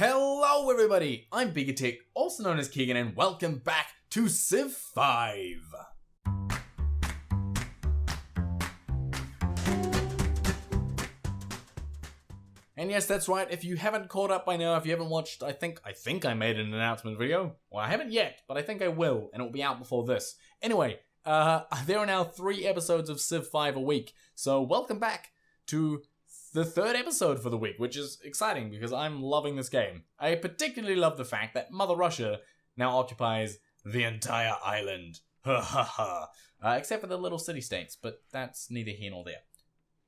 Hello everybody, I'm Bigatech, also known as Keegan, and welcome back to Civ V. And yes, that's right, if you haven't caught up by now, if you haven't watched, I think I made an announcement video. Well, I haven't yet, but I think I will, and it will be out before this. Anyway, there are now 3 episodes of Civ V a week, so welcome back to the 3rd episode for the week, which is exciting because I'm loving this game. I particularly love the fact that Mother Russia now occupies the entire island. Ha ha ha. Except for the little city-states, but that's neither here nor there.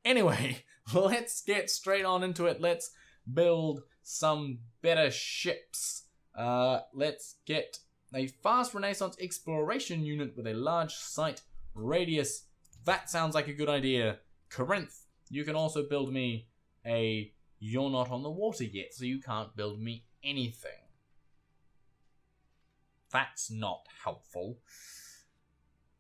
Anyway, let's get straight on into it. Let's build some better ships. Let's get a fast Renaissance exploration unit with a large sight radius. That sounds like a good idea. Corinth. You can also build me a you're not on the water yet, so you can't build me anything. That's not helpful.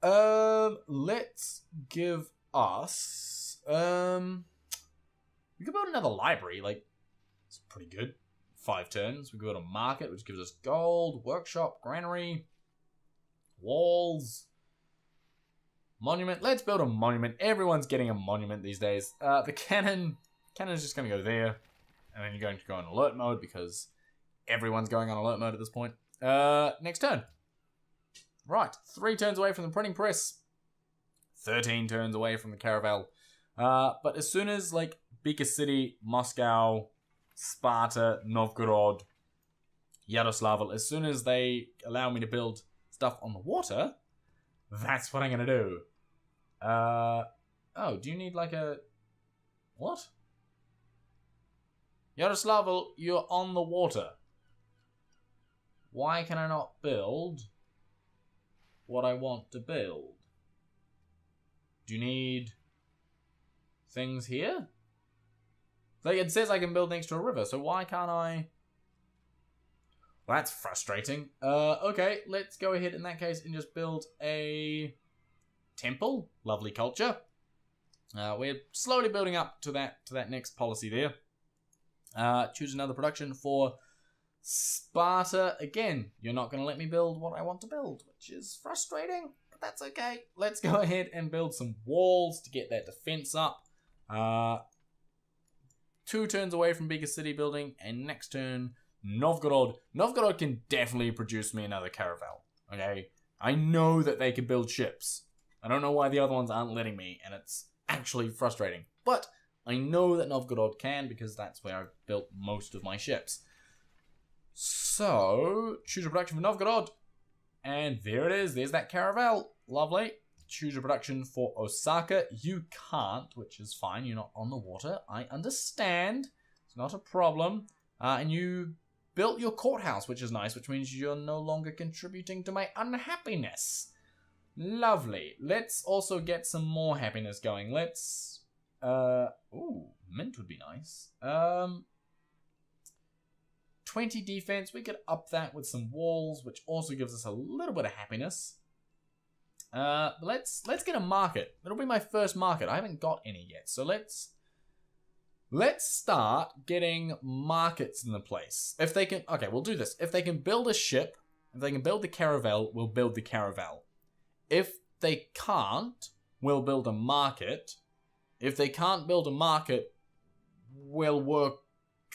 Let's give us we could build another library, like it's pretty good. 5 turns. We could build a market, which gives us gold, workshop, granary, walls. Monument. Let's build a monument. Everyone's getting a monument these days. The cannon is just going to go there. And then you're going to go in alert mode because everyone's going on alert mode at this point. Next turn. Right. 3 turns away from the printing press. 13 turns away from the caravel. But as soon as, like, Bika City, Moscow, Sparta, Novgorod, Yaroslavl, as soon as they allow me to build stuff on the water, that's what I'm going to do. Oh, do you need like a... What? Yaroslavl, you're on the water. Why can I not build what I want to build? Do you need things here? Like, it says I can build next to a river, so why can't I... Well, that's frustrating. Okay, let's go ahead in that case and just build a temple. Lovely culture. We're slowly building up to that next policy there. Choose another production for Sparta. Again, you're not going to let me build what I want to build, which is frustrating, but that's okay. Let's go ahead and build some walls to get that defense up. 2 turns away from Bika City building, and next turn... Novgorod. Novgorod can definitely produce me another caravel. Okay? I know that they can build ships. I don't know why the other ones aren't letting me, and it's actually frustrating. But I know that Novgorod can because that's where I've built most of my ships. So, choose a production for Novgorod. And there it is. There's that caravel. Lovely. Choose a production for Osaka. You can't, which is fine. You're not on the water. I understand. It's not a problem. And you built your courthouse, which is nice, which means you're no longer contributing to my unhappiness. Lovely. Let's also get some more happiness going. Let's... ooh, mint would be nice. 20 defense. We could up that with some walls, which also gives us a little bit of happiness. Let's get a market. It'll be my first market. I haven't got any yet, so let's start getting markets in the place. If they can... Okay, we'll do this. If they can build a ship, if they can build the caravel, we'll build the caravel. If they can't, we'll build a market. If they can't build a market, we'll work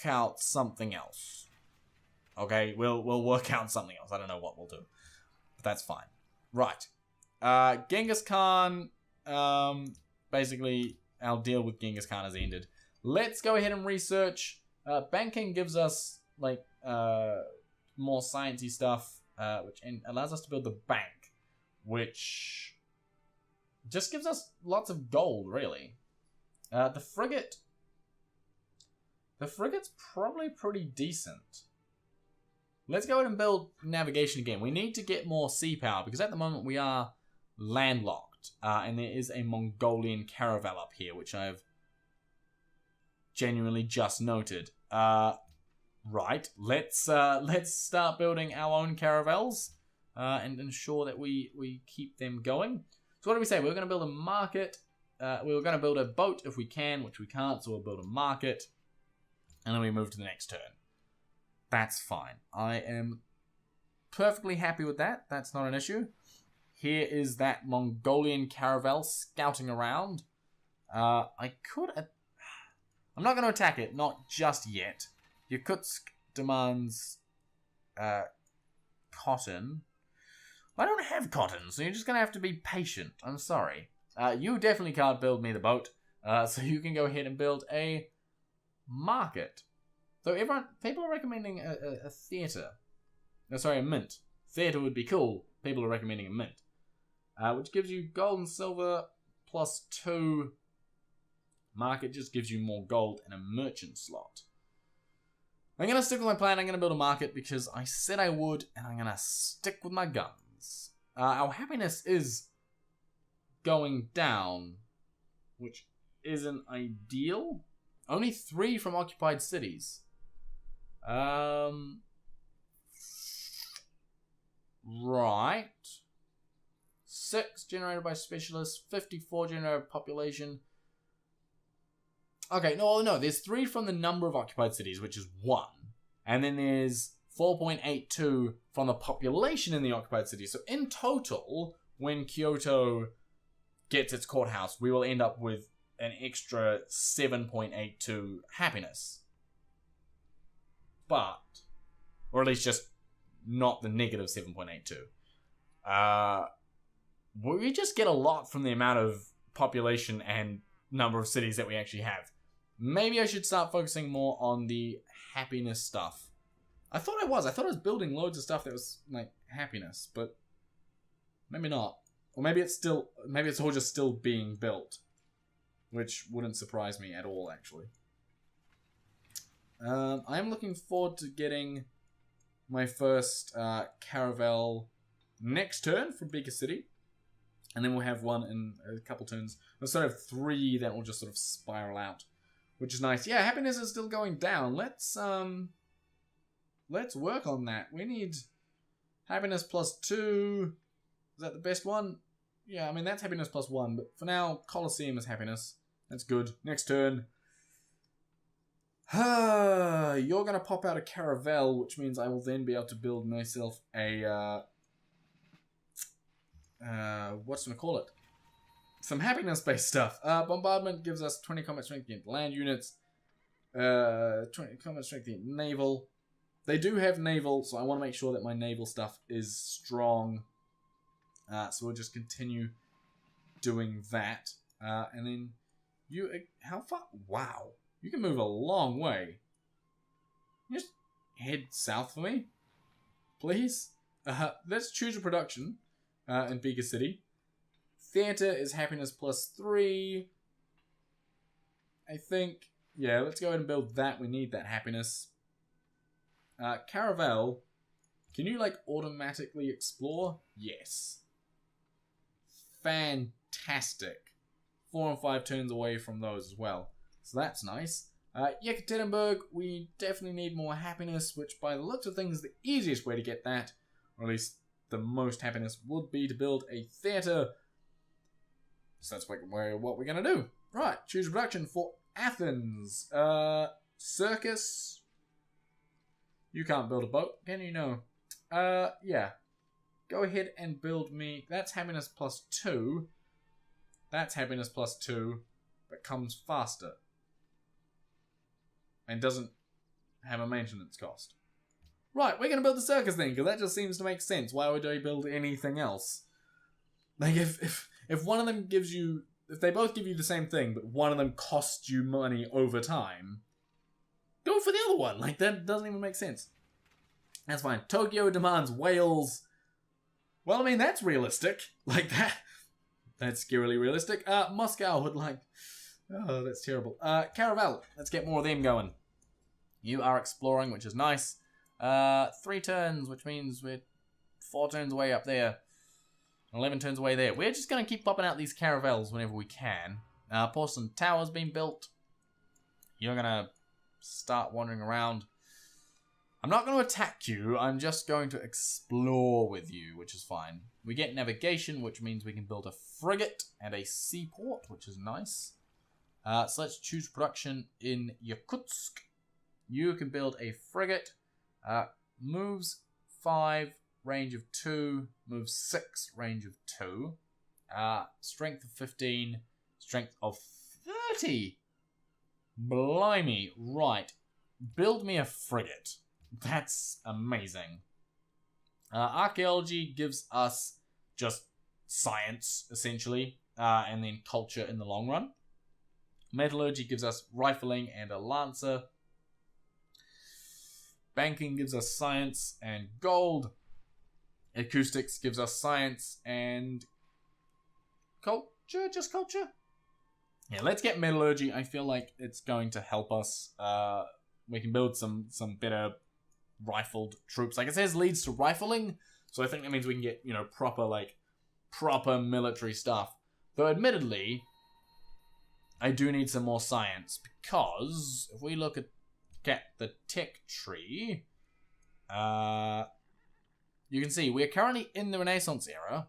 out something else. Okay, we'll work out something else. I don't know what we'll do. But that's fine. Right. Genghis Khan... basically, our deal with Genghis Khan has ended. Let's go ahead and research. Banking gives us, like, more sciencey stuff, which allows us to build the bank, which just gives us lots of gold, really. The frigate's probably pretty decent. Let's go ahead and build navigation again. We need to get more sea power, because at the moment we are landlocked, and there is a Mongolian caravel up here, which I've genuinely just noted. Right, let's start building our own caravels and ensure that we keep them going. So what do we say? We're going to build a market. We were going to build a boat if we can, which we can't, so we'll build a market. And then we move to the next turn. That's fine. I am perfectly happy with that. That's not an issue. Here is that Mongolian caravel scouting around. I could... I'm not going to attack it, not just yet. Yakutsk demands cotton. I don't have cotton, so you're just going to have to be patient. I'm sorry. You definitely can't build me the boat, so you can go ahead and build a market. So people are recommending a theatre. No, sorry, a mint. Theatre would be cool. People are recommending a mint. Which gives you gold and silver plus 2. Market just gives you more gold and a merchant slot. I'm going to stick with my plan. I'm going to build a market because I said I would, and I'm going to stick with my guns. Our happiness is going down, which isn't ideal. Only 3 from occupied cities. Right. 6 generated by specialists, 54 generated population. Okay, no, there's 3 from the number of occupied cities, which is 1. And then there's 4.82 from the population in the occupied cities. So in total, when Kyoto gets its courthouse, we will end up with an extra 7.82 happiness. But, or at least just not the negative 7.82. We just get a lot from the amount of population and number of cities that we actually have. Maybe I should start focusing more on the happiness stuff. I thought I was building loads of stuff that was like happiness, but maybe not. Or maybe it's all just still being built, which wouldn't surprise me at all, actually. I'm looking forward to getting my first caravel next turn from Beaker City. And then we'll have one in a couple turns. We'll sort of 3 that will just sort of spiral out, which is nice. Yeah, happiness is still going down. Let's work on that. We need happiness plus 2. Is that the best one? Yeah, I mean, that's happiness plus 1. But for now, Colosseum is happiness. That's good. Next turn. You're going to pop out a caravel, which means I will then be able to build myself a... what's going to call it? Some happiness-based stuff. Bombardment gives us 20 combat strength against land units. 20 combat strength against naval. They do have naval, so I want to make sure that my naval stuff is strong. So we'll just continue doing that. And then you... How far? Wow. You can move a long way. Just head south for me. Please. Let's choose a production. In Beaker City. Theatre is happiness plus 3. I think, yeah, let's go ahead and build that. We need that happiness. Caravel, can you like automatically explore? Yes. Fantastic. 4 and 5 turns away from those as well. So that's nice. Yekaterinburg, we definitely need more happiness, which by the looks of things is the easiest way to get that. Or at least the most happiness would be to build a theatre. So that's what we're going to do. Right, choose a production for Athens. Circus. You can't build a boat, can you? No. Yeah. Go ahead and build me... That's happiness plus 2. That's happiness plus 2. But comes faster. And doesn't have a maintenance cost. Right, we're going to build the circus thing, because that just seems to make sense. Why would I build anything else? Like, if one of them gives you... If they both give you the same thing, but one of them costs you money over time, go for the other one. Like, that doesn't even make sense. That's fine. Tokyo demands whales. Well, I mean, that's realistic. Like, that's scarily realistic. Moscow would like... Oh, that's terrible. Caravel. Let's get more of them going. You are exploring, which is nice. 3 turns, which means we're 4 turns away up there. 11 turns away there. We're just going to keep popping out these caravels whenever we can. Porcelain Tower's been built. You're going to start wandering around. I'm not going to attack you. I'm just going to explore with you, which is fine. We get navigation, which means we can build a frigate and a seaport, which is nice. So let's choose production in Yakutsk. You can build a frigate. Moves 5, range of 2, moves 6, range of 2. Strength of 15, strength of 30. Blimey, right. Build me a frigate. That's amazing. Archaeology gives us just science, essentially, and then culture in the long run. Metallurgy gives us rifling and a lancer. Banking gives us science and gold. Acoustics gives us science and culture, just culture. Yeah, let's get metallurgy. I feel like it's going to help us. We can build some better rifled troops. Like it says leads to rifling, so I think that means we can get, you know, proper military stuff. Though admittedly, I do need some more science, because if we look at the tech tree, you can see we're currently in the Renaissance era,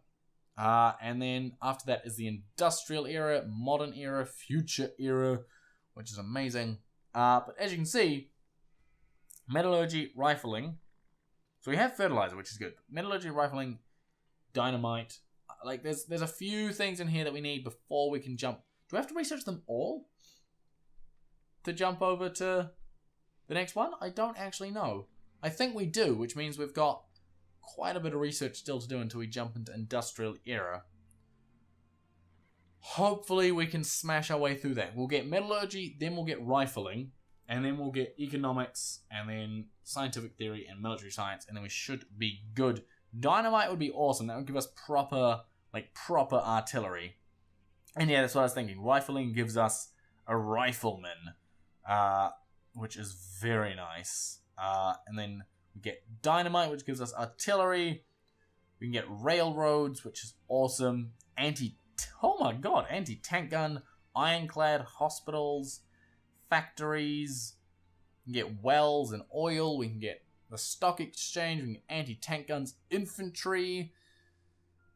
and then after that is the Industrial era, Modern era, Future era, which is amazing. But as you can see, Metallurgy, Rifling, so we have Fertilizer, which is good. Metallurgy, Rifling, Dynamite, like there's a few things in here that we need before we can jump. Do we have to research them all to jump over to the next one? I don't actually know. I think we do, which means we've got quite a bit of research still to do until we jump into Industrial era. Hopefully we can smash our way through that. We'll get Metallurgy, then we'll get Rifling, and then we'll get Economics, and then Scientific Theory and Military Science, and then we should be good. Dynamite would be awesome. That would give us proper artillery. And yeah, that's what I was thinking. Rifling gives us a rifleman, which is very nice. And then we get Dynamite, which gives us artillery. We can get Railroads, which is awesome. Anti-tank gun, Ironclad, hospitals, factories. We can get wells and oil. We can get the stock exchange. We can get anti-tank guns, infantry,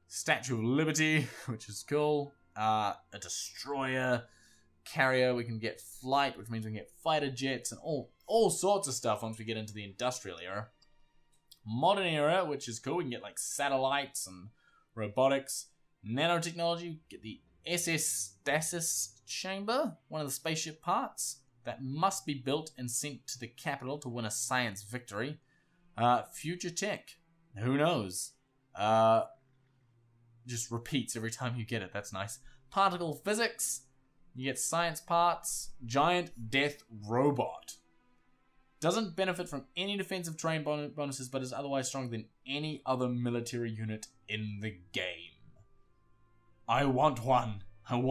Statue of Liberty, which is cool. A destroyer, carrier. We can get flight, which means we can get fighter jets and all sorts of stuff once we get into the Industrial era. Modern era, which is cool. We can get like satellites and robotics. Nanotechnology, get the SS Stasis Chamber, one of the spaceship parts that must be built and sent to the capital to win a science victory. Future tech, who knows? Just repeats every time you get it. That's nice. Particle physics, you get science parts. Giant death robot. Doesn't benefit from any defensive terrain bonuses, but is otherwise stronger than any other military unit in the game. I want one. How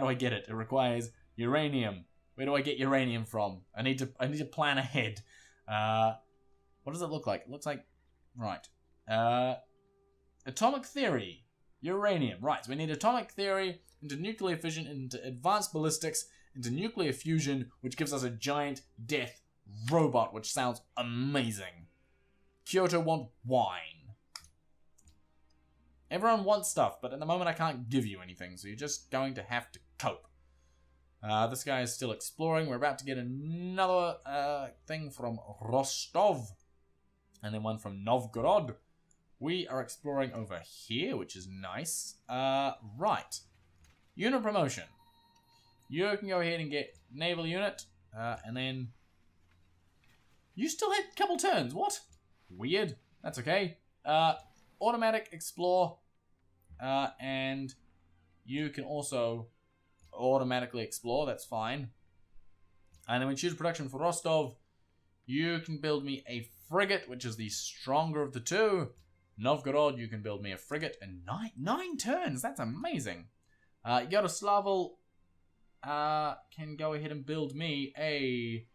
do I get it? It requires uranium. Where do I get uranium from? I need to plan ahead. What does it look like? It looks like, right. Atomic theory. Uranium. Right, so we need atomic theory, into nuclear fission, into advanced ballistics, into nuclear fusion, which gives us a giant death robot, which sounds amazing. Kyoto want wine. Everyone wants stuff, but at the moment I can't give you anything, so you're just going to have to cope. This guy is still exploring. We're about to get another thing from Rostov, and then one from Novgorod. We are exploring over here, which is nice. Right. Unit promotion. You can go ahead and get naval unit, and then you still had a couple turns. What? Weird. That's okay. Automatic explore, and you can also automatically explore. That's fine. And then we choose production for Rostov. You can build me a frigate, which is the stronger of the two. Novgorod, you can build me a frigate in nine turns. That's amazing. Yaroslavl can go ahead and build me a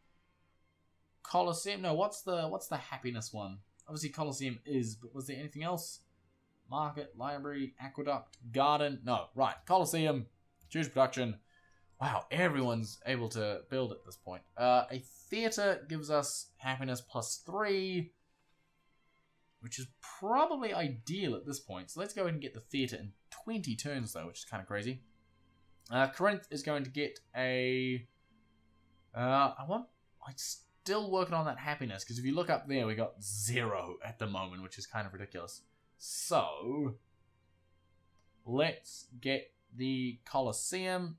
Colosseum. No, what's the happiness one? Obviously Colosseum is, but was there anything else? Market, library, aqueduct, garden. No, right. Colosseum, choose production. Wow, everyone's able to build at this point. A theater gives us happiness +3, which is probably ideal at this point. So let's go ahead and get the theater in 20 turns, though, which is kind of crazy. Corinth is going to get a... still working on that happiness, because if you look up there, we got 0 at the moment, which is kind of ridiculous. So, let's get the Colosseum,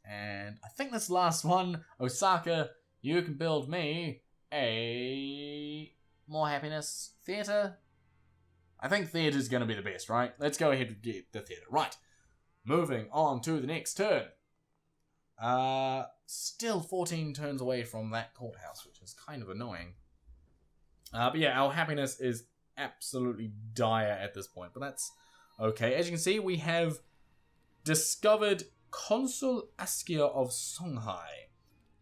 and I think this last one, Osaka, you can build me a more happiness theater. I think theater's going to be the best, right? Let's go ahead and get the theater. Right, moving on to the next turn. Still 14 turns away from that courthouse, which is kind of annoying. But yeah, our happiness is absolutely dire at this point, but that's okay. As you can see, we have discovered Consul Askia of Songhai.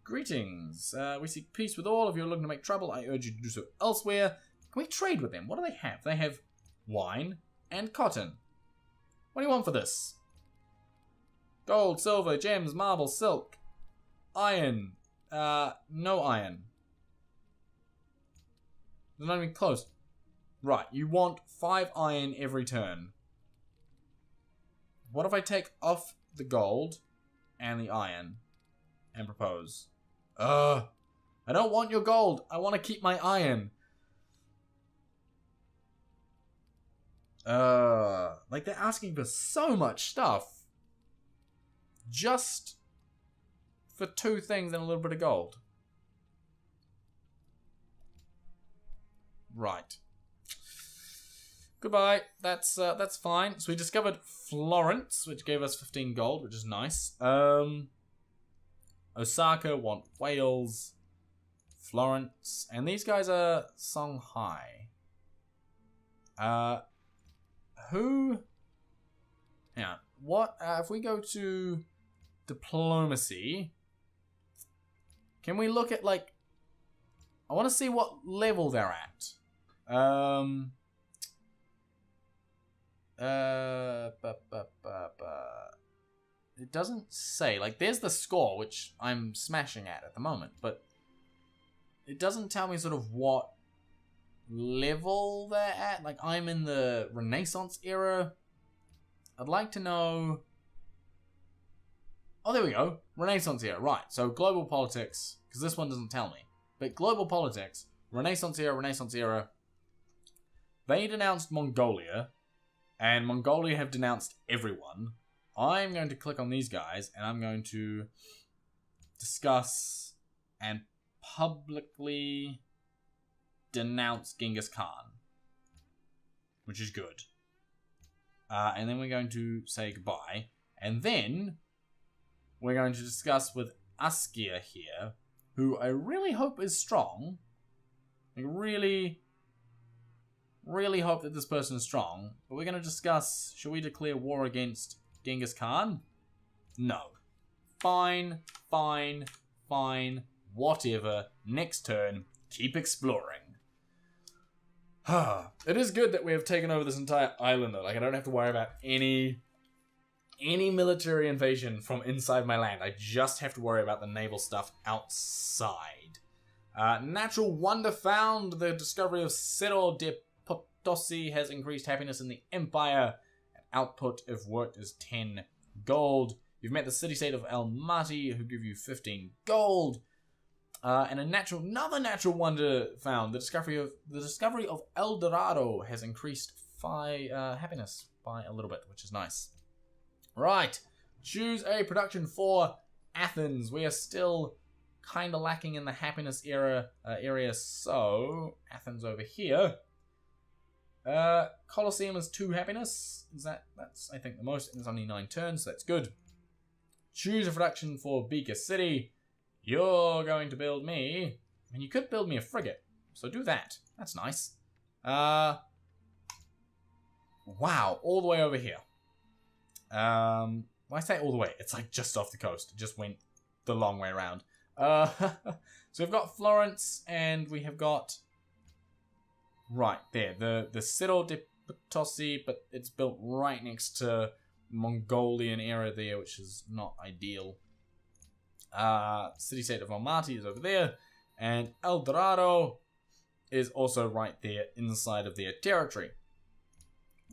Greetings. We seek peace with all. If you're looking to make trouble, I urge you to do so elsewhere. Can we trade with them? What do they have? They have wine and cotton. What do you want for this? Gold, silver, gems, marble, silk, iron. No iron. They're not even close. Right, you want 5 iron every turn. What if I take off the gold and the iron and propose? I don't want your gold. I want to keep my iron. Like they're asking for so much stuff. Just for 2 things and a little bit of gold. Right. Goodbye. That's fine. So we discovered Florence, which gave us 15 gold, which is nice. Osaka want Wales, Florence, and these guys are Songhai. Who? Yeah. What? If we go to diplomacy, can we look at like? I want to see what level they're at. It doesn't say. Like, there's the score, which I'm smashing at the moment, but it doesn't tell me sort of what level they're at. Like, I'm in the Renaissance era. I'd like to know... Oh, there we go. Renaissance era. Right, so global politics, because this one doesn't tell me. But global politics, Renaissance era. They denounced Mongolia, and Mongolia have denounced everyone. I'm going to click on these guys, and I'm going to discuss and publicly denounce Genghis Khan, which is good. And then we're going to say goodbye, and then we're going to discuss with Askia here, who I really hope is strong. I really hope that this person is strong. But we're going to discuss, should we declare war against Genghis Khan? No. Fine. Whatever. Next turn. Keep exploring. It is good that we have taken over this entire island, though. Like, I don't have to worry about any military invasion from inside my land. I just have to worry about the naval stuff outside. Natural wonder found. The discovery of Cerro de Potosi has increased happiness in the empire. Output if worked is 10 gold. You've met the city-state of Almaty, who give you 15 gold. And another natural wonder found. The discovery of El Dorado has increased happiness by a little bit, which is nice. Right, choose a production for Athens. We are still kind of lacking in the happiness area, so Athens over here. Colosseum is 2 happiness. That's I think the most, and it's only 9 turns, so that's good. Choose a production for Beaker City. You're going to build me. I mean, you could build me a frigate, so do that. That's nice. Wow, all the way over here. When I say all the way, it's like just off the coast. It just went the long way around. So we've got Florence, and we have got... Right, there. The Cerro de Potosi, but it's built right next to Mongolian area there, which is not ideal. City-state of Almaty is over there, and El Dorado is also right there inside of their territory.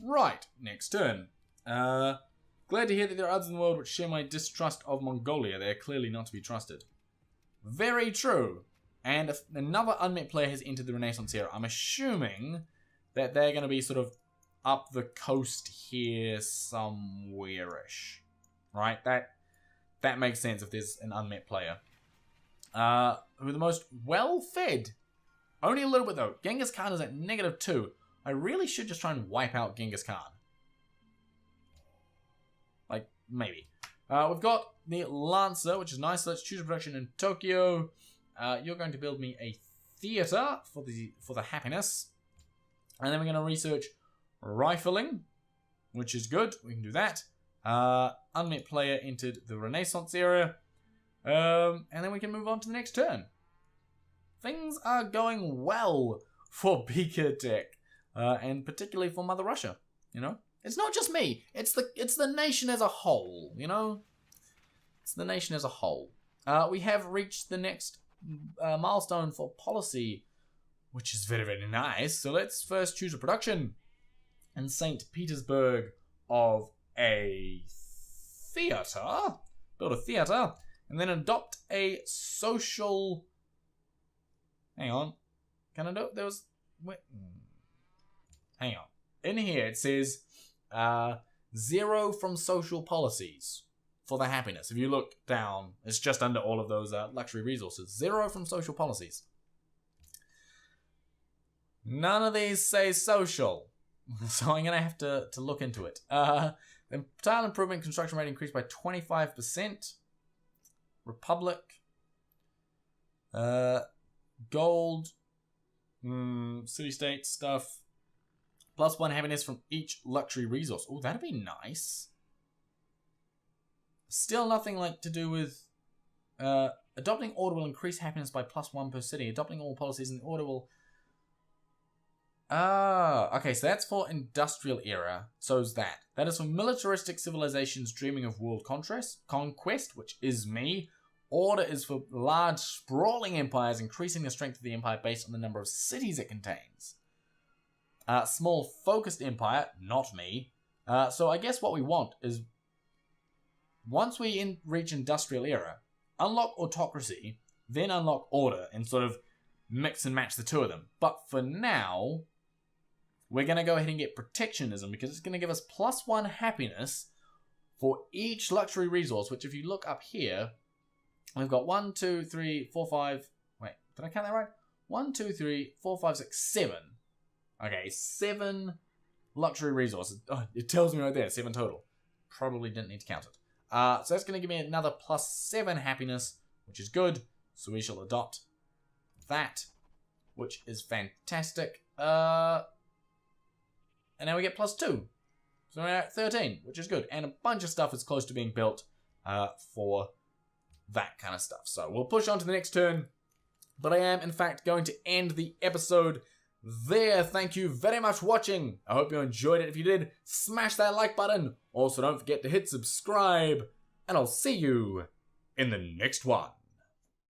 Right, next turn. Glad to hear that there are others in the world which share my distrust of Mongolia. They are clearly not to be trusted. Very true. And if another unmet player has entered the Renaissance era, I'm assuming that they're going to be sort of up the coast here somewhere-ish. Right? That makes sense if there's an unmet player. Who are the most well-fed? Only a little bit, though. Genghis Khan is at -2. I really should just try and wipe out Genghis Khan. Like, maybe. We've got the Lancer, which is nice. So let's choose a production in Tokyo. You're going to build me a theater for the happiness. And then we're going to research rifling, which is good. We can do that. Unmet player entered the Renaissance era. And then we can move on to the next turn. Things are going well for Beaker Tech. And particularly for Mother Russia, you know? It's not just me. It's the nation as a whole, you know? It's the nation as a whole. We have reached the next milestone for policy, which is very, very nice. So let's first choose a production in St. Petersburg of a theater. Build a theater. And then adopt a social... Hang on. Can I do it? There was... Wait. Hang on. In here it says 0 from social policies for the happiness. If you look down, it's just under all of those luxury resources. 0 from social policies. None of these say social. So I'm going to have to look into it. Then tile improvement construction rate increased by 25%. Republic. Gold. City-state stuff. +1 happiness from each luxury resource. Oh, that'd be nice. Still nothing like to do with... adopting order will increase happiness by +1 per city. Adopting all policies in the order will... okay, so that's for industrial era. So's that. That is for militaristic civilizations dreaming of world conquest, which is me. Order is for large, sprawling empires, increasing the strength of the empire based on the number of cities it contains. Small, focused empire, not me. So I guess what we want is, once we reach industrial era, unlock autocracy, then unlock order, and sort of mix and match the two of them. But for now, we're going to go ahead and get protectionism, because it's going to give us +1 happiness for each luxury resource, which if you look up here, we've got 1, 2, 3, 4, 5... Wait, did I count that right? 1, 2, 3, 4, 5, 6, 7. Okay, 7 luxury resources. Oh, it tells me right there, 7 total. Probably didn't need to count it. So that's going to give me another +7 happiness, which is good. So we shall adopt that, which is fantastic. And now we get +2. So we're at 13, which is good. And a bunch of stuff is close to being built for that kind of stuff. So we'll push on to the next turn. But I am, in fact, going to end the episode there. Thank you very much for watching. I hope you enjoyed it. If you did, smash that like button. Also, don't forget to hit subscribe. And I'll see you in the next one.